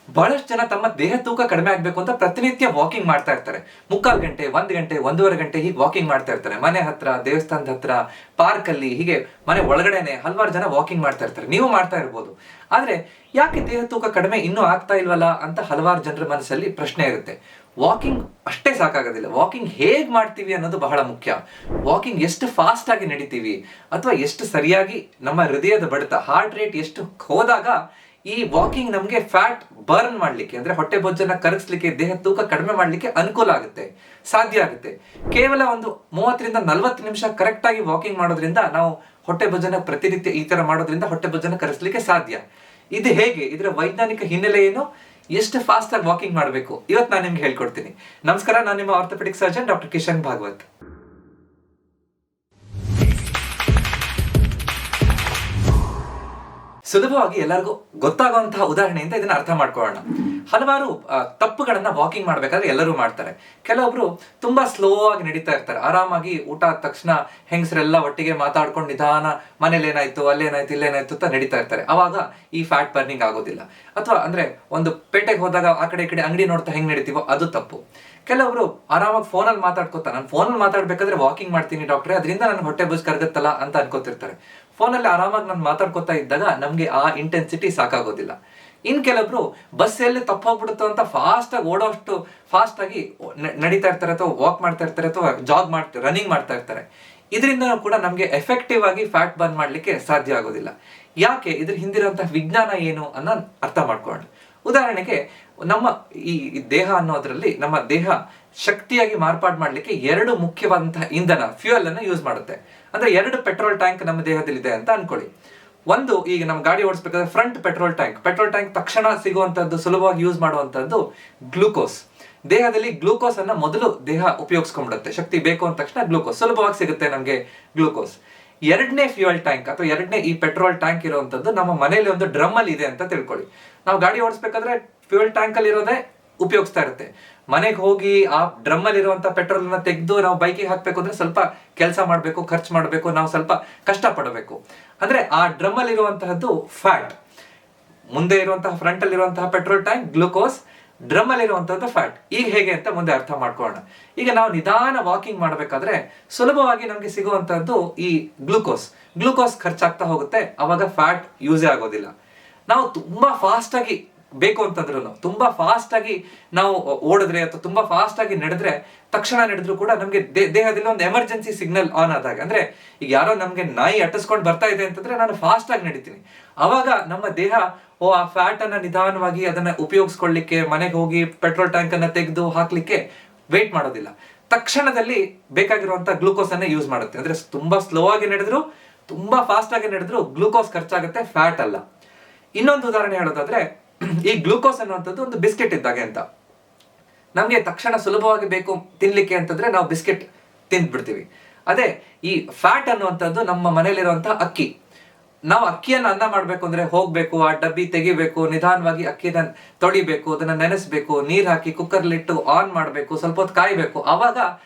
ಬಹಳಷ್ಟು ಜನ ತಮ್ಮ ದೇಹ ತೂಕ ಕಡಿಮೆ ಆಗ್ಬೇಕು ಅಂತ ಪ್ರತಿನಿತ್ಯ ವಾಕಿಂಗ್ ಮಾಡ್ತಾ ಇರ್ತಾರೆ. 3/4 ಗಂಟೆ, 1 ಗಂಟೆ, 1.5 ಗಂಟೆ ಹೀಗೆ ವಾಕಿಂಗ್ ಮಾಡ್ತಾ ಇರ್ತಾರೆ. ಮನೆ ಹತ್ರ, ದೇವಸ್ಥಾನದ ಹತ್ರ, ಪಾರ್ಕ್ ಅಲ್ಲಿ, ಹೀಗೆ ಮನೆ ಒಳಗಡೆನೆ ಹಲವಾರು ಜನ ವಾಕಿಂಗ್ ಮಾಡ್ತಾ ಇರ್ತಾರೆ. ನೀವು ಮಾಡ್ತಾ ಇರ್ಬೋದು. ಆದ್ರೆ ಯಾಕೆ ದೇಹ ತೂಕ ಕಡಿಮೆ ಇನ್ನೂ ಆಗ್ತಾ ಇಲ್ವಲ್ಲ ಅಂತ ಹಲವಾರು ಜನರ ಮನಸ್ಸಲ್ಲಿ ಪ್ರಶ್ನೆ ಇರುತ್ತೆ. ವಾಕಿಂಗ್ ಅಷ್ಟೇ ಸಾಕಾಗೋದಿಲ್ಲ. ವಾಕಿಂಗ್ ಹೇಗ್ ಮಾಡ್ತೀವಿ ಅನ್ನೋದು ಬಹಳ ಮುಖ್ಯ. ವಾಕಿಂಗ್ ಎಷ್ಟು ಫಾಸ್ಟ್ ಆಗಿ ನಡಿತೀವಿ ಅಥವಾ ಎಷ್ಟು ಸರಿಯಾಗಿ ನಮ್ಮ ಹೃದಯದ ಬಡಿತ, ಹಾರ್ಟ್ ರೇಟ್ ಎಷ್ಟು ಹೋದಾಗ ಈ ವಾಕಿಂಗ್ ನಮಗೆ ಫ್ಯಾಟ್ ಬರ್ನ್ ಮಾಡ್ಲಿಕ್ಕೆ, ಅಂದ್ರೆ ಹೊಟ್ಟೆ ಬೊಜ್ಜನ್ನ ಕರಗಿಸ್ಲಿಕ್ಕೆ, ದೇಹ ತೂಕ ಕಡಿಮೆ ಮಾಡ್ಲಿಕ್ಕೆ ಅನುಕೂಲ ಆಗುತ್ತೆ, ಸಾಧ್ಯ ಆಗುತ್ತೆ. ಕೇವಲ ಒಂದು 30ರಿಂದ 40 ನಿಮಿಷ ಕರೆಕ್ಟ್ ಆಗಿ ವಾಕಿಂಗ್ ಮಾಡೋದ್ರಿಂದ ನಾವು ಹೊಟ್ಟೆ ಬೊಜ್ಜನ್ನ ಪ್ರತಿನಿತ್ಯ ಈ ತರ ಮಾಡೋದ್ರಿಂದ ಹೊಟ್ಟೆ ಬೊಜ್ಜನ್ನ ಕರಗಿಸ್ಲಿಕ್ಕೆ ಸಾಧ್ಯ. ಇದು ಹೇಗೆ, ಇದರ ವೈಜ್ಞಾನಿಕ ಹಿನ್ನೆಲೆ ಏನು, ಎಷ್ಟು ಫಾಸ್ಟ್ ಆಗಿ ವಾಕಿಂಗ್ ಮಾಡಬೇಕು, ಇವತ್ತು ನಾನು ನಿಮ್ಗೆ ಹೇಳ್ಕೊಡ್ತೀನಿ. ನಮಸ್ಕಾರ, ನಾನು ನಿಮ್ಮ orthopaedic surgeon doctor Kishan Bhagwat. ಸುಲಭವಾಗಿ ಎಲ್ಲರಿಗೂ ಗೊತ್ತಾಗುವಂತಹ ಉದಾಹರಣೆಯಿಂದ ಇದನ್ನ ಅರ್ಥ ಮಾಡ್ಕೊಳ್ಳೋಣ. ಹಲವಾರು ತಪ್ಪುಗಳನ್ನ ವಾಕಿಂಗ್ ಮಾಡ್ಬೇಕಾದ್ರೆ ಎಲ್ಲರೂ ಮಾಡ್ತಾರೆ. ಕೆಲವೊಬ್ರು ತುಂಬಾ ಸ್ಲೋ ಆಗಿ ನಡೀತಾ ಇರ್ತಾರೆ. ಆರಾಮಾಗಿ ಊಟ ಆದ ತಕ್ಷಣ ಹೆಂಗಸರೆಲ್ಲ ಒಟ್ಟಿಗೆ ಮಾತಾಡ್ಕೊಂಡು ನಿಧಾನ ಮನೇಲಿ ಏನಾಯ್ತು, ಅಲ್ಲೇನಾಯ್ತು, ಇಲ್ಲೇನಾಯ್ತು ಅಂತ ನಡೀತಾ ಇರ್ತಾರೆ. ಅವಾಗ ಈ ಫ್ಯಾಟ್ ಬರ್ನಿಂಗ್ ಆಗೋದಿಲ್ಲ. ಅಥವಾ ಅಂದ್ರೆ ಒಂದು ಪೇಟೆಗೆ ಹೋದಾಗ ಆ ಕಡೆ ಈ ಕಡೆ ಅಂಗಡಿ ನೋಡ್ತಾ ಹೆಂಗ್ ನಡೀತೀವೋ ಅದು ತಪ್ಪು. ಕೆಲವರು ಆರಾಮಾಗಿ ಫೋನಲ್ಲಿ ಮಾತಾಡ್ಕೋತಾ, ನಾನು ಫೋನಲ್ಲಿ ಮಾತಾಡ್ಬೇಕಾದ್ರೆ ವಾಕಿಂಗ್ ಮಾಡ್ತೀನಿ ಡಾಕ್ಟ್ರೆ, ಅದರಿಂದ ನನ್ನ ಹೊಟ್ಟೆ ಬುಜ್ ಕರಗತ್ತಲ್ಲ ಅಂತ ಅನ್ಕೋತಿರ್ತಾರೆ. ಫೋನಲ್ಲಿ ಆರಾಮಾಗಿ ನಾನು ಮಾತಾಡ್ಕೋತಾ ಇದ್ದಾಗ ನಮ್ಗೆ ಆ ಇಂಟೆನ್ಸಿಟಿ ಸಾಕಾಗೋದಿಲ್ಲ. ಇನ್ ಕೆಲವರು ಬಸ್ ಎಲ್ಲಿ ತಪ್ಪೋಗ್ಬಿಡುತ್ತೋ ಅಂತ ಫಾಸ್ಟ್ ಆಗಿ ಓಡೋಷ್ಟು ಫಾಸ್ಟ್ ಆಗಿ ನಡೀತಾ ಇರ್ತಾರೆ, ಅಥವಾ ವಾಕ್ ಮಾಡ್ತಾ ಇರ್ತಾರೆ, ಅಥವಾ ರನ್ನಿಂಗ್ ಮಾಡ್ತಾ ಇರ್ತಾರೆ. ಇದರಿಂದ ಕೂಡ ನಮ್ಗೆ ಎಫೆಕ್ಟಿವ್ ಆಗಿ ಫ್ಯಾಟ್ ಬರ್ನ್ ಮಾಡ್ಲಿಕ್ಕೆ ಸಾಧ್ಯ ಆಗೋದಿಲ್ಲ. ಯಾಕೆ, ಇದ್ರ ಹಿಂದಿರುವಂತಹ ವಿಜ್ಞಾನ ಏನು ಅನ್ನೋ ಅರ್ಥ ಮಾಡ್ಕೊಳ್ಳೋಣ. ಉದಾಹರಣೆಗೆ, ನಮ್ಮ ಈ ದೇಹ ಅನ್ನೋದ್ರಲ್ಲಿ ನಮ್ಮ ದೇಹ ಶಕ್ತಿಯಾಗಿ ಮಾರ್ಪಾಡು ಮಾಡ್ಲಿಕ್ಕೆ 2 ಮುಖ್ಯವಾದಂತಹ ಇಂಧನ, ಫ್ಯೂಯಲ್ ಅನ್ನ ಯೂಸ್ ಮಾಡುತ್ತೆ. ಅಂದ್ರೆ 2 ಪೆಟ್ರೋಲ್ ಟ್ಯಾಂಕ್ ನಮ್ಮ ದೇಹದಲ್ಲಿ ಇದೆ ಅಂತ ಅನ್ಕೊಳ್ಳಿ. ಒಂದು, ಈಗ ನಮ್ಮ ಗಾಡಿ ಓಡಿಸ್ಬೇಕಾದ್ರೆ ಫ್ರಂಟ್ ಪೆಟ್ರೋಲ್ ಟ್ಯಾಂಕ್ ತಕ್ಷಣ ಸಿಗುವಂತದ್ದು, ಸುಲಭವಾಗಿ ಯೂಸ್ ಮಾಡುವಂತದ್ದು ಗ್ಲೂಕೋಸ್. ದೇಹದಲ್ಲಿ ಗ್ಲೂಕೋಸ್ ಅನ್ನ ಮೊದಲು ದೇಹ ಉಪಯೋಗಿಸ್ಕೊಂಡ್ಬಿಡುತ್ತೆ. ಶಕ್ತಿ ಬೇಕು ಅಂದ ತಕ್ಷಣ ಗ್ಲೂಕೋಸ್ ಸುಲಭವಾಗಿ ಸಿಗುತ್ತೆ ನಮ್ಗೆ ಗ್ಲೂಕೋಸ್. 2ನೇ ಫ್ಯೂಯಲ್ ಟ್ಯಾಂಕ್ ಅಥವಾ 2ನೇ ಈ ಪೆಟ್ರೋಲ್ ಟ್ಯಾಂಕ್ ಇರುವಂತದ್ದು ನಮ್ಮ ಮನೆಯಲ್ಲಿ ಒಂದು ಡ್ರಮ್ ಅಲ್ಲಿ ಇದೆ ಅಂತ ತಿಳ್ಕೊಳ್ಳಿ. ನಾವು ಗಾಡಿ ಓಡಿಸ್ಬೇಕಾದ್ರೆ ಫ್ಯೂಯಲ್ ಟ್ಯಾಂಕ್ ಅಲ್ಲಿ ಇರೋದೇ ಉಪಯೋಗಿಸ್ತಾ ಇರುತ್ತೆ. ಮನೆಗೆ ಹೋಗಿ ಆ ಡ್ರಮ್ ಅಲ್ಲಿ ಇರುವಂತಹ ಪೆಟ್ರೋಲ್ ನ ತೆಗೆದು ನಾವು ಬೈಕಿಗೆ ಹಾಕ್ಬೇಕು ಅಂದ್ರೆ ಸ್ವಲ್ಪ ಕೆಲಸ ಮಾಡ್ಬೇಕು, ಖರ್ಚು ಮಾಡ್ಬೇಕು, ನಾವು ಸ್ವಲ್ಪ ಕಷ್ಟ ಪಡಬೇಕು. ಅಂದ್ರೆ ಆ ಡ್ರಮ್ ಅಲ್ಲಿ ಇರುವಂತಹದ್ದು ಫ್ಯಾಟ್. ಮುಂದೆ ಇರುವಂತಹ ಫ್ರಂಟ್ ಅಲ್ಲಿ ಇರುವಂತಹ ಪೆಟ್ರೋಲ್ ಟ್ಯಾಂಕ್ ಗ್ಲೂಕೋಸ್, ಡ್ರಮ್ ಅಲ್ಲಿ ಇರುವಂತದ್ದು ಫ್ಯಾಟ್. ಈಗ ಹೇಗೆ ಅಂತ ಮುಂದೆ ಅರ್ಥ ಮಾಡ್ಕೊಳ್ಳೋಣ. ಈಗ ನಾವು ನಿಧಾನ ವಾಕಿಂಗ್ ಮಾಡ್ಬೇಕಾದ್ರೆ ಸುಲಭವಾಗಿ ನಮ್ಗೆ ಸಿಗುವಂತದ್ದು ಈ ಗ್ಲೂಕೋಸ್ ಖರ್ಚಾಗ್ತಾ ಹೋಗುತ್ತೆ. ಅವಾಗ ಫ್ಯಾಟ್ ಯೂಸೇ ಆಗೋದಿಲ್ಲ. ನಾವು ತುಂಬಾ ಫಾಸ್ಟ್ ಆಗಿ ಬೇಕು ಅಂತಂದ್ರು, ತುಂಬಾ ಫಾಸ್ಟ್ ಆಗಿ ನಾವು ಓಡಿದ್ರೆ ಅಥವಾ ತುಂಬಾ ಫಾಸ್ಟ್ ಆಗಿ ನಡೆದ್ರೆ, ತಕ್ಷಣ ನಡೆದ್ರು ಕೂಡ ನಮ್ಗೆ ದೇಹದಲ್ಲಿ ಒಂದು ಎಮರ್ಜೆನ್ಸಿ ಸಿಗ್ನಲ್ ಆನ್ ಆದಾಗ, ಅಂದ್ರೆ ಈಗ ಯಾರೋ ನಮ್ಗೆ ನಾಯಿ ಅಟ್ಟಿಸ್ಕೊಂಡು ಬರ್ತಾ ಇದೆ ಅಂತಂದ್ರೆ ನಾನು ಫಾಸ್ಟ್ ಆಗಿ ನಡೀತೀನಿ, ಅವಾಗ ನಮ್ಮ ದೇಹ ಆ ಫ್ಯಾಟ್ ಅನ್ನ ನಿಧಾನವಾಗಿ ಅದನ್ನ ಉಪಯೋಗಿಸ್ಕೊಳ್ಳಿಕ್ಕೆ, ಮನೆಗೆ ಹೋಗಿ ಪೆಟ್ರೋಲ್ ಟ್ಯಾಂಕ್ ಅನ್ನ ತೆಗೆದು ಹಾಕ್ಲಿಕ್ಕೆ ವೇಟ್ ಮಾಡೋದಿಲ್ಲ. ತಕ್ಷಣದಲ್ಲಿ ಬೇಕಾಗಿರುವಂತ ಗ್ಲೂಕೋಸ್ ಅನ್ನ ಯೂಸ್ ಮಾಡುತ್ತೆ. ಅಂದ್ರೆ ತುಂಬಾ ಸ್ಲೋ ಆಗಿ ನಡೆದ್ರು, ತುಂಬಾ ಫಾಸ್ಟ್ ಆಗಿ ನಡೆದ್ರು ಗ್ಲೂಕೋಸ್ ಖರ್ಚಾಗುತ್ತೆ, ಫ್ಯಾಟ್ ಅಲ್ಲ. ಇನ್ನೊಂದು ಉದಾಹರಣೆ ಹೇಳೋದಾದ್ರೆ, ಈ ಗ್ಲೂಕೋಸ್ ಅನ್ನುವಂಥದ್ದು ಒಂದು ಬಿಸ್ಕೆಟ್ ಇದ್ದಾಗೆ ಅಂತ. ನಮ್ಗೆ ತಕ್ಷಣ ಸುಲಭವಾಗಿ ಬೇಕು ತಿನ್ಲಿಕ್ಕೆ ಅಂತಂದ್ರೆ ನಾವು ಬಿಸ್ಕೆಟ್ ತಿಂದ್ಬಿಡ್ತೀವಿ. ಅದೇ ಈ ಫ್ಯಾಟ್ ಅನ್ನುವಂಥದ್ದು ನಮ್ಮ ಮನೇಲಿರುವಂತಹ ಅಕ್ಕಿ. ನಾವು ಅಕ್ಕಿಯನ್ನು ಅನ್ನ ಮಾಡ್ಬೇಕು ಅಂದ್ರೆ ಹೋಗ್ಬೇಕು, ಆ ಡಬ್ಬಿ ತೆಗಿಬೇಕು, ನಿಧಾನವಾಗಿ ಅಕ್ಕಿನ ತೊಳಿಬೇಕು, ಅದನ್ನ ನೆನೆಸ್ಬೇಕು, ನೀರ್ ಹಾಕಿ ಕುಕ್ಕರ್ಲಿಟ್ಟು ಆನ್ ಮಾಡ್ಬೇಕು, ಸ್ವಲ್ಪ ಹೊತ್ತು ಕಾಯ್ಬೇಕು, ಅವಾಗ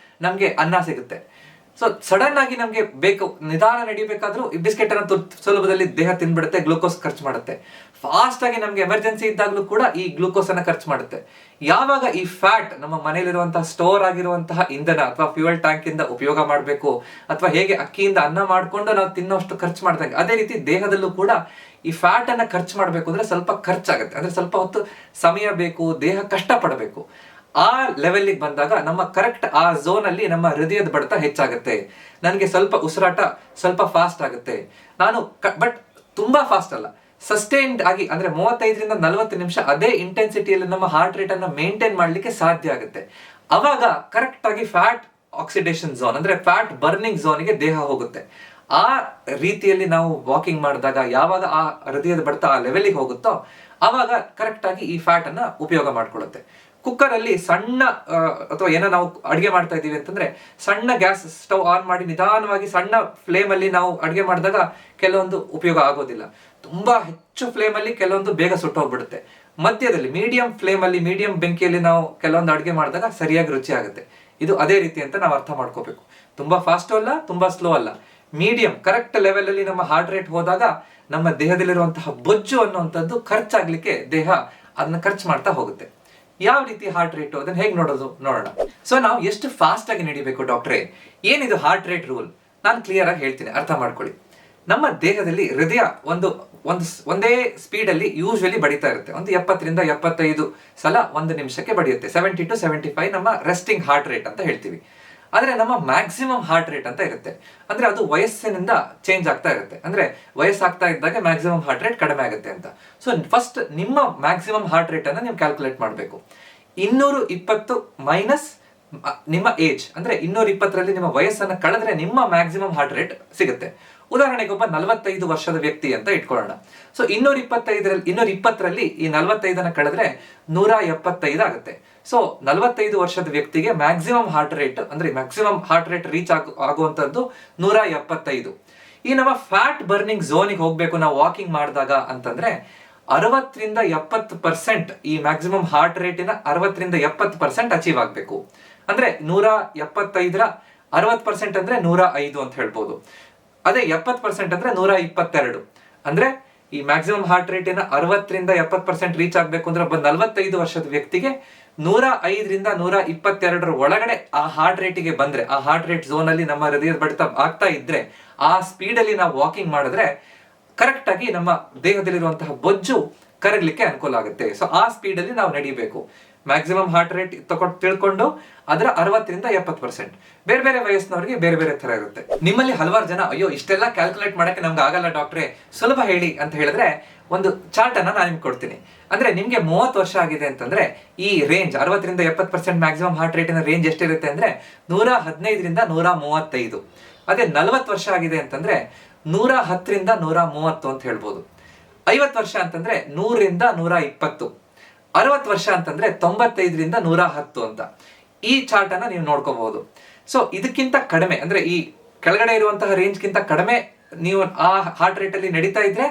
ನಮ್ಗೆ ಅನ್ನ ಸಿಗುತ್ತೆ. ಸೊ ಸಡನ್ ಆಗಿ ನಮ್ಗೆ ಬೇಕು, ನಿಧಾನ ನಡಿಬೇಕಾದ್ರೂ ಈ ಬಿಸ್ಕೆಟ್ ಅನ್ನ ಸುಲಭದಲ್ಲಿ ದೇಹ ತಿನ್ಬಿಡುತ್ತೆ, ಗ್ಲೂಕೋಸ್ ಖರ್ಚು ಮಾಡುತ್ತೆ. ಫಾಸ್ಟ್ ಆಗಿ ನಮ್ಗೆ ಎಮರ್ಜೆನ್ಸಿ ಇದ್ದಾಗ್ಲೂ ಕೂಡ ಈ ಗ್ಲೂಕೋಸ್ ಅನ್ನ ಖರ್ಚು ಮಾಡುತ್ತೆ. ಯಾವಾಗ ಈ ಫ್ಯಾಟ್ ನಮ್ಮ ಮನೆಯಲ್ಲಿರುವಂತಹ ಸ್ಟೋರ್ ಆಗಿರುವಂತಹ ಇಂಧನ ಅಥವಾ ಫ್ಯೂಯಲ್ ಟ್ಯಾಂಕ್ ಇಂದ ಉಪಯೋಗ ಮಾಡಬೇಕು, ಅಥವಾ ಹೇಗೆ ಅಕ್ಕಿಯಿಂದ ಅನ್ನ ಮಾಡ್ಕೊಂಡು ನಾವು ತಿನ್ನೋಷ್ಟು ಖರ್ಚು ಮಾಡ್ದಂಗೆ, ಅದೇ ರೀತಿ ದೇಹದಲ್ಲೂ ಕೂಡ ಈ ಫ್ಯಾಟ್ ಅನ್ನ ಖರ್ಚು ಮಾಡ್ಬೇಕು ಅಂದ್ರೆ ಸ್ವಲ್ಪ ಖರ್ಚಾಗುತ್ತೆ. ಅಂದ್ರೆ ಸ್ವಲ್ಪ ಹೊತ್ತು ಸಮಯ ಬೇಕು, ದೇಹ ಕಷ್ಟ ಪಡಬೇಕು. ಆ ಲೆವೆಲ್ಗೆ ಬಂದಾಗ ನಮ್ಮ ಕರೆಕ್ಟ್ ಆ ಝೋನ್ ಅಲ್ಲಿ ನಮ್ಮ ಹೃದಯದ ಬಡಿತ ಹೆಚ್ಚಾಗುತ್ತೆ, ನನಗೆ ಸ್ವಲ್ಪ ಉಸಿರಾಟ ಸ್ವಲ್ಪ ಫಾಸ್ಟ್ ಆಗುತ್ತೆ. ಬಟ್ ತುಂಬಾ ಫಾಸ್ಟ್ ಅಲ್ಲ, ಸಸ್ಟೈನ್ಡ್ ಆಗಿ, ಅಂದ್ರೆ 35ರಿಂದ 40 ನಿಮಿಷ ಅದೇ ಇಂಟೆನ್ಸಿಟಿಯಲ್ಲಿ ನಮ್ಮ ಹಾರ್ಟ್ ರೇಟ್ ಅನ್ನ ಮೇಂಟೈನ್ ಮಾಡ್ಲಿಕ್ಕೆ ಸಾಧ್ಯ ಆಗುತ್ತೆ. ಅವಾಗ ಕರೆಕ್ಟ್ ಆಗಿ ಫ್ಯಾಟ್ ಆಕ್ಸಿಡೇಷನ್ ಝೋನ್, ಅಂದ್ರೆ ಫ್ಯಾಟ್ ಬರ್ನಿಂಗ್ ಝೋನ್ಗೆ ದೇಹ ಹೋಗುತ್ತೆ. ಆ ರೀತಿಯಲ್ಲಿ ನಾವು ವಾಕಿಂಗ್ ಮಾಡಿದಾಗ ಯಾವಾಗ ಆ ಹೃದಯದ ಬಡಿತ ಆ ಲೆವೆಲ್ಗೆ ಹೋಗುತ್ತೋ ಅವಾಗ ಕರೆಕ್ಟ್ ಆಗಿ ಈ ಫ್ಯಾಟ್ ಅನ್ನ ಉಪಯೋಗ ಮಾಡ್ಕೊಳ್ಳುತ್ತೆ. ಕುಕ್ಕರ್ ಅಲ್ಲಿ ಸಣ್ಣ ಅಥವಾ ಏನೋ ನಾವು ಅಡಿಗೆ ಮಾಡ್ತಾ ಇದೀವಿ ಅಂತಂದ್ರೆ ಸಣ್ಣ ಗ್ಯಾಸ್ ಸ್ಟವ್ ಆನ್ ಮಾಡಿ ನಿಧಾನವಾಗಿ ಸಣ್ಣ ಫ್ಲೇಮ್ ಅಲ್ಲಿ ನಾವು ಅಡಿಗೆ ಮಾಡಿದಾಗ ಕೆಲವೊಂದು ಉಪಯೋಗ ಆಗೋದಿಲ್ಲ. ತುಂಬಾ ಹೆಚ್ಚು ಫ್ಲೇಮ್ ಅಲ್ಲಿ ಕೆಲವೊಂದು ಬೇಗ ಸುಟ್ಟೋಗ್ಬಿಡುತ್ತೆ. ಮಧ್ಯದಲ್ಲಿ ಮೀಡಿಯಂ ಫ್ಲೇಮ್ ಅಲ್ಲಿ, ಮೀಡಿಯಂ ಬೆಂಕಿಯಲ್ಲಿ ನಾವು ಕೆಲವೊಂದು ಅಡಿಗೆ ಮಾಡಿದಾಗ ಸರಿಯಾಗಿ ರುಚಿ ಆಗುತ್ತೆ. ಇದು ಅದೇ ರೀತಿ ಅಂತ ನಾವು ಅರ್ಥ ಮಾಡ್ಕೋಬೇಕು. ತುಂಬಾ ಫಾಸ್ಟ್ ಅಲ್ಲ, ತುಂಬಾ ಸ್ಲೋ ಅಲ್ಲ, ಮೀಡಿಯಂ ಕರೆಕ್ಟ್ ಲೆವೆಲ್ ಅಲ್ಲಿ ನಮ್ಮ ಹಾರ್ಟ್ ರೇಟ್ ಹೋದಾಗ ನಮ್ಮ ದೇಹದಲ್ಲಿರುವಂತಹ ಬೊಜ್ಜು ಅನ್ನುವಂಥದ್ದು ಖರ್ಚಾಗ್ಲಿಕ್ಕೆ ದೇಹ ಅದನ್ನ ಖರ್ಚು ಮಾಡ್ತಾ ಹೋಗುತ್ತೆ. ಯಾವ ರೀತಿ ಹಾರ್ಟ್ ರೇಟ್ ಅದನ್ನ ಹೇಗೆ ನೋಡೋಣ. ಸೊ ನಾವು ಎಷ್ಟು ಫಾಸ್ಟ್ ಆಗಿ ನಡಿಬೇಕು ಡಾಕ್ಟ್ರೇ, ಏನಿದು ಹಾರ್ಟ್ ರೇಟ್ ರೂಲ್? ನಾನು ಕ್ಲಿಯರ್ ಆಗಿ ಹೇಳ್ತೀನಿ, ಅರ್ಥ ಮಾಡ್ಕೊಳ್ಳಿ. ನಮ್ಮ ದೇಹದಲ್ಲಿ ಹೃದಯ ಒಂದೇ ಸ್ಪೀಡಲ್ಲಿ ಯೂಶ್ವಲಿ ಬಡಿತಾ ಇರುತ್ತೆ. ಒಂದು 70ರಿಂದ 75 ಸಲ ಒಂದು ನಿಮಿಷಕ್ಕೆ ಬಡಿಯುತ್ತೆ. 70 to 75 ನಮ್ಮ ರೆಸ್ಟಿಂಗ್ ಹಾರ್ಟ್ ರೇಟ್ ಅಂತ ಹೇಳ್ತೀವಿ. ಆದರೆ ನಮ್ಮ ಮ್ಯಾಕ್ಸಿಮಮ್ ಹಾರ್ಟ್ ರೇಟ್ ಅಂತ ಇರುತ್ತೆ. ಅಂದ್ರೆ ಅದು ವಯಸ್ಸಿನಿಂದ ಚೇಂಜ್ ಆಗ್ತಾ ಇರುತ್ತೆ. ಅಂದ್ರೆ ವಯಸ್ಸಾಗ್ತಾ ಇದ್ದಾಗ ಮ್ಯಾಕ್ಸಿಮಮ್ ಹಾರ್ಟ್ ರೇಟ್ ಕಡಿಮೆ ಆಗುತ್ತೆ ಅಂತ. ಸೊ ಫಸ್ಟ್ ನಿಮ್ಮ ಮ್ಯಾಕ್ಸಿಮಮ್ ಹಾರ್ಟ್ ರೇಟ್ ಅನ್ನು ನೀವು ಕ್ಯಾಲ್ಕುಲೇಟ್ ಮಾಡಬೇಕು. 220 ಮೈನಸ್ ನಿಮ್ಮ ಏಜ್, ಅಂದ್ರೆ 220ರಲ್ಲಿ ನಿಮ್ಮ ವಯಸ್ಸನ್ನು ಕಳೆದ್ರೆ ನಿಮ್ಮ ಮ್ಯಾಕ್ಸಿಮಮ್ ಹಾರ್ಟ್ ರೇಟ್ ಸಿಗುತ್ತೆ. ಉದಾಹರಣೆಗೆ ಒಬ್ಬ 45 ವರ್ಷದ ವ್ಯಕ್ತಿ ಅಂತ ಇಟ್ಕೊಳ್ಳೋಣ. ಸೊ 220ರಲ್ಲಿ ಈ 45 ಕಳೆದ್ರೆ 175 ಆಗುತ್ತೆ. ಸೊ 45 ವರ್ಷದ ವ್ಯಕ್ತಿಗೆ ಮ್ಯಾಕ್ಸಿಮಮ್ ಹಾರ್ಟ್ ರೇಟ್, ಅಂದ್ರೆ ಮ್ಯಾಕ್ಸಿಮಮ್ ಹಾರ್ಟ್ ರೇಟ್ ರೀಚ್ ಆಗುವಂತದ್ದು 175. ಈ ನಮ್ಮ ಫ್ಯಾಟ್ ಬರ್ನಿಂಗ್ ಝೋನಿಗೆ ಹೋಗ್ಬೇಕು ನಾವು ವಾಕಿಂಗ್ ಮಾಡಿದಾಗ ಅಂತಂದ್ರೆ 60ರಿಂದ 70% ಈ ಮ್ಯಾಕ್ಸಿಮಮ್ ಹಾರ್ಟ್ ರೇಟಿನ 60ರಿಂದ 70% ಅಚೀವ್ ಆಗಬೇಕು. ಅಂದ್ರೆ 175ರ 60% ಅಂದ್ರೆ 105 ಅಂತ ಹೇಳ್ಬೋದು. ಅದೇ 70% ಅಂದ್ರೆ 122. ಅಂದ್ರೆ ಈ ಮ್ಯಾಕ್ಸಿಮಮ್ ಹಾರ್ಟ್ ರೇಟಿನ 60ರಿಂದ 70% ರೀಚ್ ಆಗ್ಬೇಕು ಅಂದ್ರೆ ಒಬ್ಬ 45 ವರ್ಷದ ವ್ಯಕ್ತಿಗೆ 105ರಿಂದ 122 ಒಳಗಡೆ ಆ ಹಾರ್ಟ್ ರೇಟಿಗೆ ಬಂದ್ರೆ, ಆ ಹಾರ್ಟ್ ರೇಟ್ ಝೋನ್ ಅಲ್ಲಿ ನಮ್ಮ ಹೃದಯದ ಬಡಿತ ಆಗ್ತಾ ಇದ್ರೆ, ಆ ಸ್ಪೀಡ್ ಅಲ್ಲಿ ನಾವು ವಾಕಿಂಗ್ ಮಾಡಿದ್ರೆ ಕರೆಕ್ಟ್ ಆಗಿ ನಮ್ಮ ದೇಹದಲ್ಲಿರುವಂತಹ ಬೊಜ್ಜು ಕರಗಲಿಕ್ಕೆ ಅನುಕೂಲ ಆಗುತ್ತೆ. ಸೊ ಆ ಸ್ಪೀಡ್ ಅಲ್ಲಿ ನಾವು ನಡಿಬೇಕು. ಮ್ಯಾಕ್ಸಿಮಮ್ ಹಾರ್ಟ್ ರೇಟ್ ತಿಳ್ಕೊಂಡು ಅದರ 60ರಿಂದ 70%. ಬೇರೆ ಬೇರೆ ವಯಸ್ಸಿನವರಿಗೆ ಬೇರೆ ಬೇರೆ ತರ ಇರುತ್ತೆ. ನಿಮ್ಮಲ್ಲಿ ಹಲವಾರು ಜನ ಅಯ್ಯೋ ಇಷ್ಟೆಲ್ಲ ಕ್ಯಾಲ್ಕುಲೇಟ್ ಮಾಡಕ್ಕೆ ನಮ್ಗೆ ಆಗಲ್ಲ ಡಾಕ್ಟ್ರೆ, ಸುಲಭ ಹೇಳಿ ಅಂತ ಹೇಳಿದ್ರೆ ಒಂದು ಚಾರ್ಟ್ ಅನ್ನ ನಾನು ನಿಮ್ಗೆ ಕೊಡ್ತೀನಿ. ಅಂದ್ರೆ ನಿಮ್ಗೆ 30 ವರ್ಷ ಆಗಿದೆ ಅಂತಂದ್ರೆ ಈ ರೇಂಜ್ 60ರಿಂದ 70% ಮ್ಯಾಕ್ಸಿಮಮ್ ಹಾರ್ಟ್ ರೇಟಿನ ರೇಂಜ್ ಎಷ್ಟಿರುತ್ತೆ ಅಂದ್ರೆ 115ರಿಂದ 135. ಅದೇ 40 ವರ್ಷ ಆಗಿದೆ ಅಂತಂದ್ರೆ 110ರಿಂದ 130 ಅಂತ ಹೇಳ್ಬೋದು. 50 ವರ್ಷ ಅಂತಂದ್ರೆ 100ರಿಂದ 120. 60 ವರ್ಷ ಅಂತಂದ್ರೆ 95ರಿಂದ 110 ಅಂತ. ಈ ಚಾರ್ಟ್ ಅನ್ನ ನೀವು ನೋಡ್ಕೋಬಹುದು. ಸೊ ಇದಕ್ಕಿಂತ ಕಡಿಮೆ ಅಂದ್ರೆ ಈ ಕೆಳಗಡೆ ಇರುವಂತಹ ರೇಂಜ್ಗಿಂತ ಕಡಿಮೆ ನೀವು ಆ ಹಾರ್ಟ್ ರೇಟ್ ಅಲ್ಲಿ ನಡೀತಾ ಇದ್ರೆ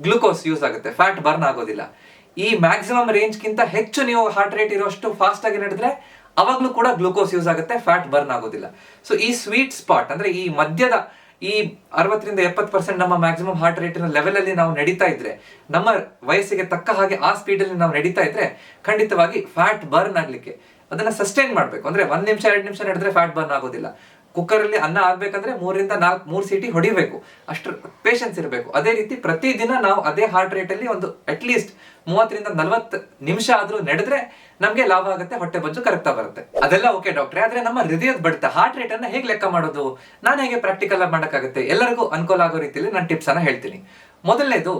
ಗ್ಲೂಕೋಸ್ ಯೂಸ್ ಆಗುತ್ತೆ, ಫ್ಯಾಟ್ ಬರ್ನ್ ಆಗೋದಿಲ್ಲ. ಈ ಮ್ಯಾಕ್ಸಿಮಮ್ ರೇಂಜ್ಗಿಂತ ಹೆಚ್ಚು ನೀವು ಹಾರ್ಟ್ ರೇಟ್ ಇರೋಷ್ಟು ಫಾಸ್ಟ್ ಆಗಿ ನಡೆದ್ರೆ ಅವಾಗ್ಲೂ ಕೂಡ ಗ್ಲೂಕೋಸ್ ಯೂಸ್ ಆಗುತ್ತೆ, ಫ್ಯಾಟ್ ಬರ್ನ್ ಆಗೋದಿಲ್ಲ. ಸೊ ಈ ಸ್ವೀಟ್ ಸ್ಪಾಟ್ ಅಂದ್ರೆ ಈ ಮಧ್ಯದ ಈ 60ರಿಂದ 70% ನಮ್ಮ ಮ್ಯಾಕ್ಸಿಮಮ್ ಹಾರ್ಟ್ ರೇಟಿನ ಲೆವೆಲ್ ಅಲ್ಲಿ ನಾವು ನಡೀತಾ ಇದ್ರೆ, ನಮ್ಮ ವಯಸ್ಸಿಗೆ ತಕ್ಕ ಹಾಗೆ ಆ ಸ್ಪೀಡ್ ಅಲ್ಲಿ ನಾವು ನಡೀತಾ ಇದ್ರೆ ಖಂಡಿತವಾಗಿ ಫ್ಯಾಟ್ ಬರ್ನ್ ಆಗ್ಲಿಕ್ಕೆ ಅದನ್ನ ಸಸ್ಟೈನ್ ಮಾಡ್ಬೇಕು. ಅಂದ್ರೆ 1 ನಿಮಿಷ 2 ನಿಮಿಷ ನಡೆದ್ರೆ ಫ್ಯಾಟ್ ಬರ್ನ್ ಆಗೋದಿಲ್ಲ. ಕುಕ್ಕರ್ ಅಲ್ಲಿ ಅನ್ನ ಆಗ್ಬೇಕಂದ್ರೆ 3ರಿಂದ 4 ಸೀಟಿ ಹೊಡಿಬೇಕು, ಅಷ್ಟು ಪೇಷನ್ಸ್ ಇರಬೇಕು. ಅದೇ ರೀತಿ ಪ್ರತಿದಿನ ನಾವು ಅದೇ ಹಾರ್ಟ್ ರೇಟ್ ಅಲ್ಲಿ ಒಂದು ಅಟ್ ಲೀಸ್ಟ್ 30ರಿಂದ 40 ನಿಮಿಷ ಆದ್ರೂ ನಡೆದ್ರೆ ನಮ್ಗೆ ಲಾಭ ಆಗುತ್ತೆ, ಹೊಟ್ಟೆ ಬೊಜ್ಜು ಕರೆಕ್ಟ್ ಬರುತ್ತೆ. ಅದೆಲ್ಲ ಓಕೆ ಡಾಕ್ಟ್ರೆ, ಆದ್ರೆ ನಮ್ಮ ಹೃದಯದ ಬಡಿತ ಹಾರ್ಟ್ ರೇಟ್ ಅನ್ನ ಹೇಗೆ ಲೆಕ್ಕ ಮಾಡೋದು, ನಾನು ಹೇಗೆ ಪ್ರಾಕ್ಟಿಕಲ್ ಆಗಿ ಮಾಡಕ್ಕಾಗುತ್ತೆ? ಎಲ್ಲರಿಗೂ ಅನುಕೂಲ ಆಗೋ ರೀತಿಯಲ್ಲಿ ನಾನು ಟಿಪ್ಸ್ ಅನ್ನ ಹೇಳ್ತೀನಿ. ಮೊದಲನೇದು,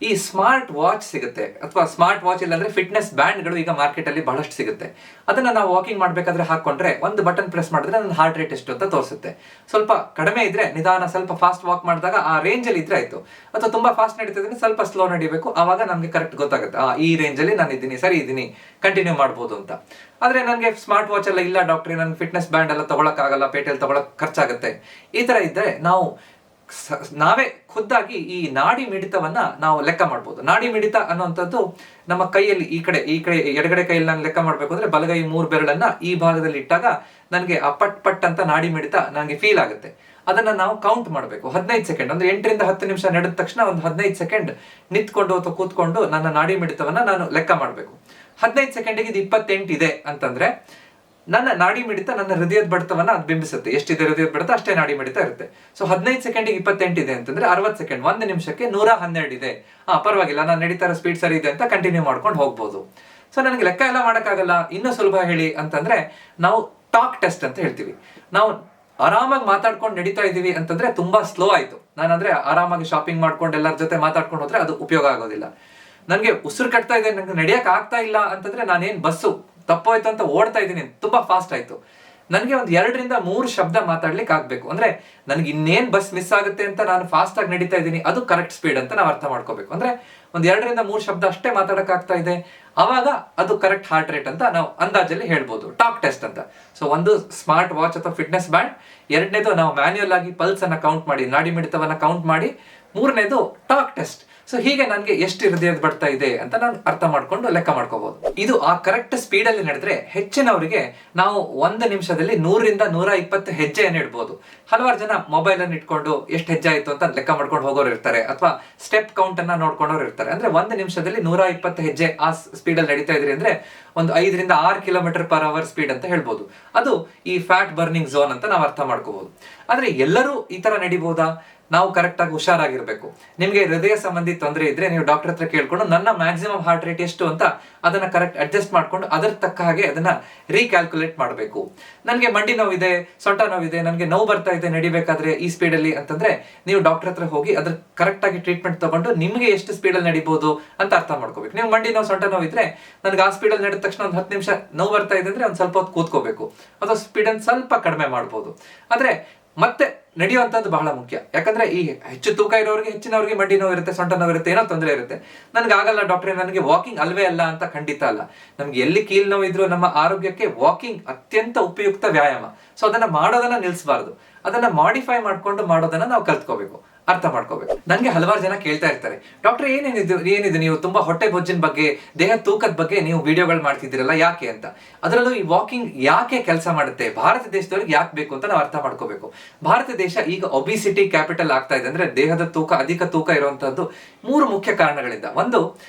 ಈ ಸ್ಮಾರ್ಟ್ ವಾಚ್ ಸಿಗುತ್ತೆ, ಅಥವಾ ಸ್ಮಾರ್ಟ್ ವಾಚ್ ಇಲ್ಲಾಂದ್ರೆ ಫಿಟ್ನೆಸ್ ಬ್ಯಾಂಡ್ಗಳು ಈಗ ಮಾರ್ಕೆಟ್ ಅಲ್ಲಿ ಬಹಳಷ್ಟು ಸಿಗುತ್ತೆ. ಅದನ್ನ ನಾವು ವಾಕಿಂಗ್ ಮಾಡ್ಬೇಕಾದ್ರೆ ಹಾಕೊಂಡ್ರೆ ಒಂದು ಬಟನ್ ಪ್ರೆಸ್ ಮಾಡಿದ್ರೆ ನನ್ನ ಹಾರ್ಟ್ ರೇಟ್ ಎಷ್ಟು ಅಂತ ತೋರಿಸುತ್ತೆ. ಸ್ವಲ್ಪ ಕಡಿಮೆ ಇದ್ರೆ ನಿಧಾನ ಸ್ವಲ್ಪ ಫಾಸ್ಟ್ ವಾಕ್ ಮಾಡಿದಾಗ ಆ ರೇಂಜ್ ಅಲ್ಲಿ ಇದ್ರೆ ಆಯ್ತು. ಅಥವಾ ತುಂಬಾ ಫಾಸ್ಟ್ ನಡೀತಿದ್ರೆ ಸ್ವಲ್ಪ ಸ್ಲೋ ನಡಿಬೇಕು, ಆವಾಗ ನಮ್ಗೆ ಕರೆಕ್ಟ್ ಗೊತ್ತಾಗುತ್ತೆ ಈ ರೇಂಜ್ ಅಲ್ಲಿ ನಾನು ಇದ್ದೀನಿ, ಸರಿ ಇದ್ದೀನಿ, ಕಂಟಿನ್ಯೂ ಮಾಡ್ಬೋದು ಅಂತ. ಆದ್ರೆ ನನಗೆ ಸ್ಮಾರ್ಟ್ ವಾಚ್ ಎಲ್ಲ ಇಲ್ಲ ಡಾಕ್ಟ್ರೆ, ನನ್ ಫಿಟ್ನೆಸ್ ಬ್ಯಾಂಡ್ ಎಲ್ಲ ತಗೊಳಕ್ ಆಗಲ್ಲ, ಪೇಟೆಯಲ್ಲಿ ತಗೊಳಕ್ ಖರ್ಚಾಗುತ್ತೆ, ಈ ತರ ಇದ್ರೆ ನಾವು ನಾವೇ ಖುದ್ದಾಗಿ ಈ ನಾಡಿ ಮಿಡಿತವನ್ನ ನಾವು ಲೆಕ್ಕ ಮಾಡ್ಬೋದು. ನಾಡಿ ಮಿಡಿತ ಅನ್ನುವಂಥದ್ದು ನಮ್ಮ ಕೈಯಲ್ಲಿ ಈ ಕಡೆ ಎಡಗಡೆ ಕೈಯಲ್ಲಿ ನಾನು ಲೆಕ್ಕ ಮಾಡ್ಬೇಕು ಅಂದ್ರೆ ಬಲಗೈ 3 ಬೆರಳನ್ನ ಈ ಭಾಗದಲ್ಲಿ ಇಟ್ಟಾಗ ನನಗೆ ಆ ಪಟ್ ಪಟ್ ಅಂತ ನಾಡಿ ಮಿಡಿತ ನನಗೆ ಫೀಲ್ ಆಗುತ್ತೆ. ಅದನ್ನ ನಾವು ಕೌಂಟ್ ಮಾಡಬೇಕು 15 ಸೆಕೆಂಡ್. ಅಂದ್ರೆ 8ರಿಂದ 10 ನಿಮಿಷ ನಡೆದ ತಕ್ಷಣ ಒಂದು 15 ಸೆಕೆಂಡ್ ನಿಂತ್ಕೊಂಡು ಅಥವಾ ಕೂತ್ಕೊಂಡು ನನ್ನ ನಾಡಿ ಮಿಡಿತವನ್ನ ನಾನು ಲೆಕ್ಕ ಮಾಡಬೇಕು. 15 ಸೆಕೆಂಡಿಗೆ ಇದು 28 ಇದೆ ಅಂತಂದ್ರೆ ನನ್ನ ನಾಡಿ ಮಿಡಿತ ನನ್ನ ಹೃದಯದ ಬಡಿತವನ್ನ ಅದು ಬಿಂಬಿಸುತ್ತೆ. ಎಷ್ಟಿದೆ ಹೃದಯದ ಬಡಿತ ಅಷ್ಟೇ ನಾಡಿ ಮಿಡಿತ ಇರುತ್ತೆ. ಸೊ 15 ಸೆಕೆಂಡಿಗೆ 28 ಇದೆ ಅಂತಂದ್ರೆ 60 ಸೆಕೆಂಡ್, 1 ನಿಮಿಷಕ್ಕೆ 112 ಇದೆ. ಪರವಾಗಿಲ್ಲ, ನಾನು ನಡೀತಾ ಇರೋ ಸ್ಪೀಡ್ ಸರಿ ಇದೆ ಅಂತ ಕಂಟಿನ್ಯೂ ಮಾಡ್ಕೊಂಡು ಹೋಗ್ಬೋದು. ಸೊ ನನಗೆ ಲೆಕ್ಕ ಎಲ್ಲ ಮಾಡಕ್ಕಾಗಲ್ಲ, ಇನ್ನೂ ಸುಲಭ ಹೇಳಿ ಅಂತಂದ್ರೆ ನಾವು ಟಾಕ್ ಟೆಸ್ಟ್ ಅಂತ ಹೇಳ್ತೀವಿ. ನಾವು ಆರಾಮಾಗಿ ಮಾತಾಡ್ಕೊಂಡು ನಡೀತಾ ಇದೀವಿ ಅಂತಂದ್ರೆ ತುಂಬಾ ಸ್ಲೋ ಆಯ್ತು. ನಾನಂದ್ರೆ ಆರಾಮಾಗಿ ಶಾಪಿಂಗ್ ಮಾಡ್ಕೊಂಡು ಎಲ್ಲರ ಜೊತೆ ಮಾತಾಡ್ಕೊಂಡು ಹೋದ್ರೆ ಅದು ಉಪಯೋಗ ಆಗೋದಿಲ್ಲ. ನನ್ಗೆ ಉಸಿರು ಕಟ್ತಾ ಇದೆ, ನಂಗೆ ನಡೆಯಕ್ ಆಗ್ತಾ ಇಲ್ಲ ಅಂತಂದ್ರೆ ನಾನೇನ್ ಬಸ್ಸು ತಪ್ಪೋಯ್ತು ಅಂತ ಓಡ್ತಾ ಇದ್ದೀನಿ, ತುಂಬಾ ಫಾಸ್ಟ್ ಆಯ್ತು. ನನಗೆ ಒಂದು 2ರಿಂದ 3 ಶಬ್ದ ಮಾತಾಡ್ಲಿಕ್ಕೆ ಆಗ್ಬೇಕು. ಅಂದ್ರೆ ನನ್ಗೆ ಇನ್ನೇನ್ ಬಸ್ ಮಿಸ್ ಆಗುತ್ತೆ ಅಂತ ನಾನು ಫಾಸ್ಟ್ ಆಗಿ ನಡೀತಾ ಇದ್ದೀನಿ, ಅದು ಕರೆಕ್ಟ್ ಸ್ಪೀಡ್ ಅಂತ ನಾವು ಅರ್ಥ ಮಾಡ್ಕೋಬೇಕು. ಅಂದ್ರೆ ಒಂದು 2ರಿಂದ 3 ಶಬ್ದ ಅಷ್ಟೇ ಮಾತಾಡಕ್ ಆಗ್ತಾ ಇದೆ, ಅವಾಗ ಅದು ಕರೆಕ್ಟ್ ಹಾರ್ಟ್ ರೇಟ್ ಅಂತ ನಾವು ಅಂದಾಜಲ್ಲಿ ಹೇಳ್ಬೋದು. ಟಾಕ್ ಟೆಸ್ಟ್ ಅಂತ. ಸೊ ಒಂದು ಸ್ಮಾರ್ಟ್ ವಾಚ್ ಅಥವಾ ಫಿಟ್ನೆಸ್ ಬ್ಯಾಂಡ್, 2ನೇದು ನಾವು ಮ್ಯಾನ್ಯುಯಲ್ ಆಗಿ ಪಲ್ಸ್ ಅನ್ನ ಕೌಂಟ್ ಮಾಡಿ, ನಾಡಿ ಮಿಡಿತವನ್ನ ಕೌಂಟ್ ಮಾಡಿ, 3ನೇದು ಟಾಕ್ ಟೆಸ್ಟ್. ಸೊ ಹೀಗೆ ನನಗೆ ಎಷ್ಟು ಹೃದಯದ ಬಡ್ತ ಇದೆ ಅಂತ ನಾನು ಅರ್ಥ ಮಾಡ್ಕೊಂಡು ಲೆಕ್ಕ ಮಾಡ್ಕೋಬಹುದು. ಇದು ಆ ಕರೆಕ್ಟ್ ಸ್ಪೀಡ್ ಅಲ್ಲಿ ನಡೆದ್ರೆ ಹೆಚ್ಚಿನವರಿಗೆ ನಾವು 1 ನಿಮಿಷದಲ್ಲಿ 100ರಿಂದ 120 ಹೆಜ್ಜೆಯನ್ನು ಇಡ್ಬೋದು. ಹಲವಾರು ಜನ ಮೊಬೈಲ್ ಅನ್ನು ಇಟ್ಕೊಂಡು ಎಷ್ಟು ಹೆಜ್ಜೆ ಆಯ್ತು ಅಂತ ಲೆಕ್ಕ ಮಾಡ್ಕೊಂಡು ಹೋಗೋರು ಇರ್ತಾರೆ, ಅಥವಾ ಸ್ಟೆಪ್ ಕೌಂಟ್ ಅನ್ನ ನೋಡ್ಕೊಂಡವ್ರು ಇರ್ತಾರೆ. ಅಂದ್ರೆ 1 ನಿಮಿಷದಲ್ಲಿ 120 ಹೆಜ್ಜೆ ಆ ಸ್ಪೀಡ್ ಅಲ್ಲಿ ನಡೀತಾ ಇದ್ರಿ ಅಂದ್ರೆ ಒಂದು 5ರಿಂದ 6 km/h ಸ್ಪೀಡ್ ಅಂತ ಹೇಳ್ಬೋದು. ಅದು ಈ ಫ್ಯಾಟ್ ಬರ್ನಿಂಗ್ ಝೋನ್ ಅಂತ ನಾವು ಅರ್ಥ ಮಾಡ್ಕೋಬಹುದು. ಆದ್ರೆ ಎಲ್ಲರೂ ಈ ತರ ನಡಿಬಹುದಾ? ನಾವು ಕರೆಕ್ಟ್ ಆಗಿ ಹುಷಾರಾಗಿರ್ಬೇಕು. ನಿಮ್ಗೆ ಹೃದಯ ಸಂಬಂಧಿ ತೊಂದರೆ ಇದ್ರೆ ನೀವು ಡಾಕ್ಟರ್ ಹತ್ರ ಕೇಳ್ಕೊಂಡು ನನ್ನ ಮ್ಯಾಕ್ಸಿಮಮ್ ಹಾರ್ಟ್ ರೇಟ್ ಎಷ್ಟು ಅಂತ ಅದನ್ನ ಕರೆಕ್ಟ್ ಅಡ್ಜಸ್ಟ್ ಮಾಡ್ಕೊಂಡು ಅದರ ತಕ್ಕ ಹಾಗೆ ಅದನ್ನ ರೀಕ್ಯಾಲ್ಕುಲೇಟ್ ಮಾಡಬೇಕು. ನನಗೆ ಮಂಡಿ ನೋವಿದೆ, ಸೊಂಟ ನೋವಿದೆ, ನನಗೆ ನೋವು ಬರ್ತಾ ಇದೆ ನಡಿಬೇಕಾದ್ರೆ ಈ ಸ್ಪೀಡಲ್ಲಿ ಅಂತಂದ್ರೆ ನೀವು ಡಾಕ್ಟರ್ ಹತ್ರ ಹೋಗಿ ಅದ್ರ ಕರೆಕ್ಟ್ ಆಗಿ ಟ್ರೀಟ್ಮೆಂಟ್ ತಗೊಂಡು ನಿಮ್ಗೆ ಎಷ್ಟು ಸ್ಪೀಡಲ್ಲಿ ನಡಿಬಹುದು ಅಂತ ಅರ್ಥ ಮಾಡ್ಕೋಬೇಕು. ನೀವು ಮಂಡಿ ನೋವು, ಸೊಂಟ ನೋವಿದ್ರೆ ನನಗೆ ಆ ಸ್ಪೀಡಲ್ಲಿ ನಡೆದ ತಕ್ಷಣ ಒಂದು 10 ನಿಮಿಷ ನೋವು ಬರ್ತಾ ಇದೆ ಅಂದ್ರೆ ಒಂದು ಸ್ವಲ್ಪ ಹೊತ್ತು ಕೂತ್ಕೋಬೇಕು, ಅಥವಾ ಸ್ಪೀಡನ್ನು ಸ್ವಲ್ಪ ಕಡಿಮೆ ಮಾಡ್ಬೋದು. ಆದ್ರೆ ಮತ್ತೆ ನಡೆಯುವಂತದ್ದು ಬಹಳ ಮುಖ್ಯ. ಯಾಕಂದ್ರೆ ಈ ಹೆಚ್ಚು ತೂಕ ಇರೋರಿಗೆ ಹೆಚ್ಚಿನವರಿಗೆ ಮಂಡಿ ನೋವು ಇರುತ್ತೆ, ಸೊಂಟ ನೋವು ಇರುತ್ತೆ, ಏನೋ ತೊಂದರೆ ಇರುತ್ತೆ. ನನಗೆ ಆಗಲ್ಲ ಡಾಕ್ಟ್ರೆ, ನನಗೆ ವಾಕಿಂಗ್ ಅಲ್ವೇ ಅಲ್ಲ ಅಂತ ಖಂಡಿತ ಅಲ್ಲ. ನಮ್ಗೆ ಎಲ್ಲಿ ಕೀಲ್ ನೋವು ಇದ್ರು ನಮ್ಮ ಆರೋಗ್ಯಕ್ಕೆ ವಾಕಿಂಗ್ ಅತ್ಯಂತ ಉಪಯುಕ್ತ ವ್ಯಾಯಾಮ. ಸೊ ಅದನ್ನ ಮಾಡೋದನ್ನ ನಿಲ್ಸಬಾರ್ದು, ಅದನ್ನ ಮಾಡಿಫೈ ಮಾಡ್ಕೊಂಡು ಮಾಡೋದನ್ನ ನಾವು ಕಲ್ತ್ಕೋಬೇಕು, ಅರ್ಥ ಮಾಡ್ಕೋಬೇಕು. ನನ್ಗೆ ಹಲವಾರು ಜನ ಕೇಳ್ತಾ ಇರ್ತಾರೆ, ಡಾಕ್ಟರ್ ಏನಿದೆ ನೀವು ತುಂಬಾ ಹೊಟ್ಟೆ ಬೊಜ್ಜಿನ ಬಗ್ಗೆ, ದೇಹ ತೂಕದ ಬಗ್ಗೆ ನೀವು ವಿಡಿಯೋಗಳು ಮಾಡ್ತಿದ್ದೀರಲ್ಲ ಯಾಕೆ ಅಂತ. ಅದರಲ್ಲೂ ಈ ವಾಕಿಂಗ್ ಯಾಕೆ ಕೆಲಸ ಮಾಡುತ್ತೆ, ಭಾರತ ದೇಶದವ್ರಿಗೆ ಯಾಕೆ ಬೇಕು ಅಂತ ನಾವು ಅರ್ಥ ಮಾಡ್ಕೋಬೇಕು. ಭಾರತ ದೇಶ ಈಗ ಒಬಿಸಿಟಿ ಕ್ಯಾಪಿಟಲ್ ಆಗ್ತಾ ಇದೆ. ಅಂದ್ರೆ ದೇಹದ ತೂಕ, ಅಧಿಕ ತೂಕ ಇರುವಂತಹದ್ದು 3 ಮುಖ್ಯ ಕಾರಣಗಳಿಂದ. ಒಂದು,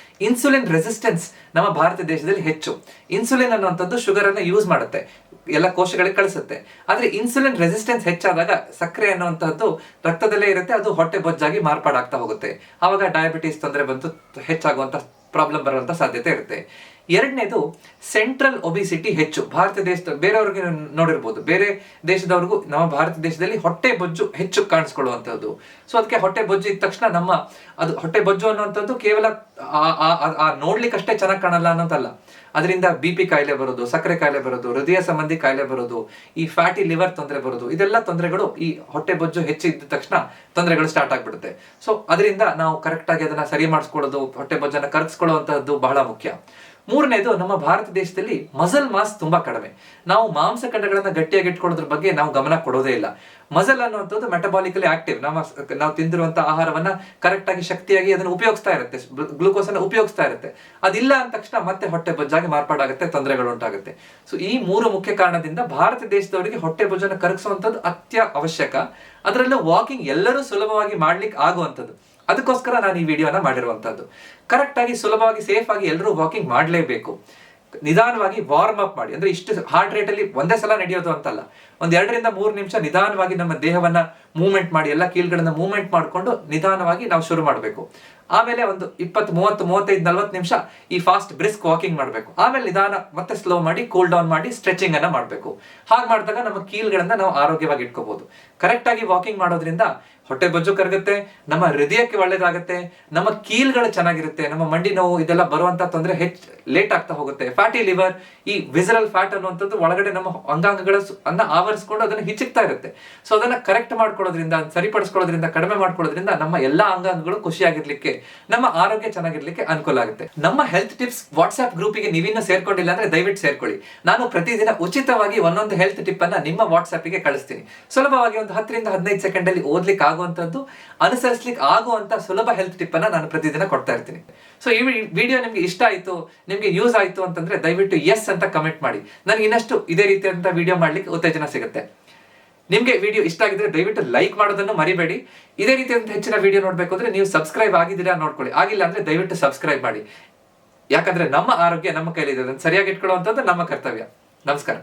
ಇನ್ಸುಲಿನ್ ರೆಸಿಸ್ಟೆನ್ಸ್ ನಮ್ಮ ಭಾರತ ದೇಶದಲ್ಲಿ ಹೆಚ್ಚು. ಇನ್ಸುಲಿನ್ ಅನ್ನುವಂಥದ್ದು ಶುಗರ್ ಅನ್ನ ಯೂಸ್ ಮಾಡುತ್ತೆ, ಎಲ್ಲ ಕೋಶಗಳಿಗೆ ಕಳಿಸುತ್ತೆ. ಆದ್ರೆ ಇನ್ಸುಲಿನ್ ರೆಸಿಸ್ಟೆನ್ಸ್ ಹೆಚ್ಚಾದಾಗ ಸಕ್ಕರೆ ಅನ್ನುವಂಥದ್ದು ರಕ್ತದಲ್ಲೇ ಇರುತ್ತೆ, ಅದು ಹೊಟ್ಟೆ ಬೊಜ್ಜಾಗಿ ಮಾರ್ಪಾಡಾಗ್ತಾ ಹೋಗುತ್ತೆ. ಆವಾಗ ಡಯಾಬಿಟಿಸ್ ತೊಂದರೆ ಬಂದು ಹೆಚ್ಚಾಗುವಂತ ಪ್ರಾಬ್ಲಮ್ ಬರುವಂತ ಸಾಧ್ಯತೆ ಇರುತ್ತೆ. ಎರಡನೇದು, ಸೆಂಟ್ರಲ್ ಒಬಿಸಿಟಿ ಹೆಚ್ಚು ಭಾರತ ದೇಶದ. ಬೇರೆಯವ್ರಿಗೆ ನೋಡಿರ್ಬೋದು, ಬೇರೆ ದೇಶದವ್ರಿಗೂ ನಮ್ಮ ಭಾರತ ದೇಶದಲ್ಲಿ ಹೊಟ್ಟೆ ಬೊಜ್ಜು ಹೆಚ್ಚು ಕಾಣಿಸ್ಕೊಳ್ಳುವಂಥದ್ದು. ಸೊ ಅದಕ್ಕೆ ಹೊಟ್ಟೆ ಬೊಜ್ಜು ಇದ್ದ ತಕ್ಷಣ ಅದು ಹೊಟ್ಟೆ ಬೊಜ್ಜು ಅನ್ನುವಂಥದ್ದು ಕೇವಲ ನೋಡ್ಲಿಕ್ಕಷ್ಟೇ ಚೆನ್ನಾಗಿ ಕಾಣಲ್ಲ ಅನ್ನೋದಲ್ಲ. ಅದರಿಂದ BP ಕಾಯಿಲೆ ಬರೋದು, ಸಕ್ಕರೆ ಕಾಯಿಲೆ ಬರೋದು, ಹೃದಯ ಸಂಬಂಧಿ ಕಾಯಿಲೆ ಬರೋದು, ಈ ಫ್ಯಾಟಿ ಲಿವರ್ ತೊಂದರೆ ಬರೋದು, ಇದೆಲ್ಲ ತೊಂದರೆಗಳು ಈ ಹೊಟ್ಟೆ ಬೊಜ್ಜು ಹೆಚ್ಚಿದ್ದ ತಕ್ಷಣ ತೊಂದರೆಗಳು ಸ್ಟಾರ್ಟ್ ಆಗ್ಬಿಡುತ್ತೆ. ಸೊ ಅದರಿಂದ ನಾವು ಕರೆಕ್ಟ್ ಆಗಿ ಅದನ್ನ ಸರಿ ಮಾಡಿಸ್ಕೊಳ್ಳೋದು, ಹೊಟ್ಟೆ ಬೊಜ್ಜನ್ನ ಕರಗಿಸ್ಕೊಳ್ಳುವಂತಹದ್ದು ಬಹಳ ಮುಖ್ಯ. ಮೂರನೇದು, ನಮ್ಮ ಭಾರತ ದೇಶದಲ್ಲಿ ಮಸಲ್ ಮಾಸ್ ತುಂಬಾ ಕಡಿಮೆ. ನಾವು ಮಾಂಸಖಂಡಗಳನ್ನ ಗಟ್ಟಿಯಾಗಿ ಇಟ್ಕೊಳ್ಳೋದ್ರ ಬಗ್ಗೆ ನಾವು ಗಮನ ಕೊಡೋದೇ ಇಲ್ಲ. ಮಸಲ್ ಅನ್ನುವಂಥದ್ದು ಮೆಟಬಾಲಿಕಲಿ ಆಕ್ಟಿವ್, ನಾವು ತಿಂದಿರುವಂತಹ ಆಹಾರವನ್ನ ಕರೆಕ್ಟ್ ಆಗಿ ಶಕ್ತಿಯಾಗಿ ಅದನ್ನು ಉಪಯೋಗಿಸ್ತಾ ಇರುತ್ತೆ, ಗ್ಲೂಕೋಸ್ ಅನ್ನ ಉಪಯೋಗಿಸ್ತಾ ಇರುತ್ತೆ. ಅದಿಲ್ಲ ಅಂದ ತಕ್ಷಣ ಮತ್ತೆ ಹೊಟ್ಟೆ ಬೊಜ್ಜಾಗಿ ಮಾರ್ಪಾಡಾಗುತ್ತೆ, ತೊಂದರೆಗಳು ಉಂಟಾಗುತ್ತೆ. ಸೊ ಈ 3 ಮುಖ್ಯ ಕಾರಣದಿಂದ ಭಾರತ ದೇಶದವರಿಗೆ ಹೊಟ್ಟೆ ಬೊಜ್ಜನ್ನು ಕರಗಿಸುವಂಥದ್ದು ಅವಶ್ಯಕ. ಅದರಲ್ಲೂ ವಾಕಿಂಗ್ ಎಲ್ಲರೂ ಸುಲಭವಾಗಿ ಮಾಡ್ಲಿಕ್ಕೆ ಆಗುವಂಥದ್ದು. ಅದಕ್ಕೋಸ್ಕರ ನಾನು ಈ ವಿಡಿಯೋನ ಮಾಡಿರುವಂತದ್ದು. ಕರೆಕ್ಟ್ ಆಗಿ, ಸುಲಭವಾಗಿ, ಸೇಫ್ ಆಗಿ ಎಲ್ಲರೂ ವಾಕಿಂಗ್ ಮಾಡಲೇಬೇಕು. ನಿಧಾನವಾಗಿ ವಾರ್ಮ್ ಅಪ್ ಮಾಡಿ. ಅಂದ್ರೆ ಇಷ್ಟು ಹಾರ್ಟ್ ರೇಟ್ ಅಲ್ಲಿ ಒಂದೇ ಸಲ ನಡೆಯೋದು ಅಂತಲ್ಲ, ಒಂದ್ 2ರಿಂದ 3 ನಿಮಿಷ ನಿಧಾನವಾಗಿ ನಮ್ಮ ದೇಹವನ್ನ ಮೂವ್ಮೆಂಟ್ ಮಾಡಿ, ಎಲ್ಲ ಕೀಲ್ಗಳನ್ನ ಮೂವ್ಮೆಂಟ್ ಮಾಡ್ಕೊಂಡು ನಿಧಾನವಾಗಿ ನಾವು ಶುರು ಮಾಡಬೇಕು. ಆಮೇಲೆ ಒಂದು 20, 30, 35, 40 ನಿಮಿಷ ಈ ಫಾಸ್ಟ್ ಬ್ರಿಸ್ಕ್ ವಾಕಿಂಗ್ ಮಾಡಬೇಕು. ಆಮೇಲೆ ನಿಧಾನ ಮತ್ತೆ ಸ್ಲೋ ಮಾಡಿ ಕೂಲ್ ಡೌನ್ ಮಾಡಿ ಸ್ಟ್ರೆಚಿಂಗ್ ಅನ್ನ ಮಾಡಬೇಕು. ಹಾಗೆ ಮಾಡಿದಾಗ ನಮ್ಮ ಕೀಲ್ಗಳನ್ನ ನಾವು ಆರೋಗ್ಯವಾಗಿ ಇಟ್ಕೋಬಹುದು. ಕರೆಕ್ಟ್ ಆಗಿ ವಾಕಿಂಗ್ ಮಾಡೋದ್ರಿಂದ ಹೊಟ್ಟೆ ಬೊಜ್ಜು ಕರಗುತ್ತೆ, ನಮ್ಮ ಹೃದಯಕ್ಕೆ ಒಳ್ಳೇದಾಗುತ್ತೆ, ನಮ್ಮ ಕೀಲ್ಗಳು ಚೆನ್ನಾಗಿರುತ್ತೆ, ನಮ್ಮ ಮಂಡಿ ನೋವು ಇದೆಲ್ಲ ಬರುವಂತ ತೊಂದರೆ ಲೇಟ್ ಆಗ್ತಾ ಹೋಗುತ್ತೆ. ಫ್ಯಾಟಿ ಲಿವರ್, ಈ ವಿಸರಲ್ ಫ್ಯಾಟ್ ಅನ್ನುವಂಥದ್ದು ಒಳಗಡೆ ನಮ್ಮ ಅಂಗಾಂಗಗಳನ್ನ ಆವರಿಸ್ಕೊಂಡು ಅದನ್ನ ಹಿಚ್ಚುತ್ತಾ ಇರುತ್ತೆ. ಸೊ ಅದನ್ನ ಕರೆಕ್ಟ್ ಮಾಡ್ಕೊಳ್ಳೋದ್ರಿಂದ, ಸರಿಪಡಿಸ್ಕೊಳ್ಳೋದ್ರಿಂದ, ಕಡಿಮೆ ಮಾಡ್ಕೊಳ್ಳೋದ್ರಿಂದ ನಮ್ಮ ಎಲ್ಲಾ ಅಂಗಾಂಗಗಳು ಖುಷಿಯಾಗಿರ್ಲಿಕ್ಕೆ, ನಮ್ಮ ಆರೋಗ್ಯ ಚೆನ್ನಾಗಿರ್ಲಿಕ್ಕೆ ಅನುಕೂಲ ಆಗುತ್ತೆ. ನಮ್ಮ ಹೆಲ್ತ್ ಟಿಪ್ಸ್ ವಾಟ್ಸ್ಆಪ್ ಗ್ರೂಪಿಗೆ ನೀವಿನ್ನೂ ಸೇರ್ಕೊಂಡಿಲ್ಲ ಅಂದ್ರೆ ದಯವಿಟ್ಟು ಸೇರ್ಕೊಳ್ಳಿ. ನಾನು ಪ್ರತಿದಿನ ಉಚಿತವಾಗಿ ಒಂದೊಂದು ಹೆಲ್ತ್ ಟಿಪ್ ಅನ್ನ ನಿಮ್ಮ ವಾಟ್ಸ್ಆಪ್ಗೆ ಕಳಿಸ್ತೀನಿ. ಸುಲಭವಾಗಿ ಒಂದು 10ರಿಂದ 15 ಸೆಕೆಂಡ್ ಅಲ್ಲಿ ಓದ್ಲಿಕ್ಕೆ ಆಗುವಂತದ್ದು, ಅನುಸರಿಸಲಿಕ್ಕೆ ಆಗುವಂತ ಸುಲಭ ಹೆಲ್ತ್ ಟಿಪ್ ಅನ್ನ ನಾನು ಪ್ರತಿದಿನ ಕೊಡ್ತಾ ಇರ್ತೀನಿ. ಸೊ ಈ ವಿಡಿಯೋ ನಿಮ್ಗೆ ಇಷ್ಟ ಆಯ್ತು, ನಿಮ್ಗೆ ಯೂಸ್ ಆಯ್ತು ಅಂತಂದ್ರೆ ದಯವಿಟ್ಟು ಎಸ್ ಅಂತ ಕಮೆಂಟ್ ಮಾಡಿ. ನನಗೆ ಇನ್ನಷ್ಟು ಇದೇ ರೀತಿಯಾದಂತಹ ವಿಡಿಯೋ ಮಾಡ್ಲಿಕ್ಕೆ ಉತ್ತೇಜನ ಸಿಗುತ್ತೆ. ನಿಮ್ಗೆ ವಿಡಿಯೋ ಇಷ್ಟ ಆಗಿದ್ರೆ ದಯವಿಟ್ಟು ಲೈಕ್ ಮಾಡೋದನ್ನು ಮರಿಬೇಡಿ. ಇದೇ ರೀತಿಯಾದಂತಹ ಹೆಚ್ಚಿನ ವಿಡಿಯೋ ನೋಡ್ಬೇಕು ಅಂದ್ರೆ ನೀವು ಸಬ್ಸ್ಕ್ರೈಬ್ ಆಗಿದ್ದೀರಾ ನೋಡ್ಕೊಳ್ಳಿ. ಆಗಿಲ್ಲ ಅಂದ್ರೆ ದಯವಿಟ್ಟು ಸಬ್ಸ್ಕ್ರೈಬ್ ಮಾಡಿ. ಯಾಕಂದ್ರೆ ನಮ್ಮ ಆರೋಗ್ಯ ನಮ್ಮ ಕೈಲಿದೆ, ಅದನ್ನು ಸರಿಯಾಗಿ ಇಟ್ಕೊಳ್ಳುವಂಥದ್ದು ನಮ್ಮ ಕರ್ತವ್ಯ. ನಮಸ್ಕಾರ.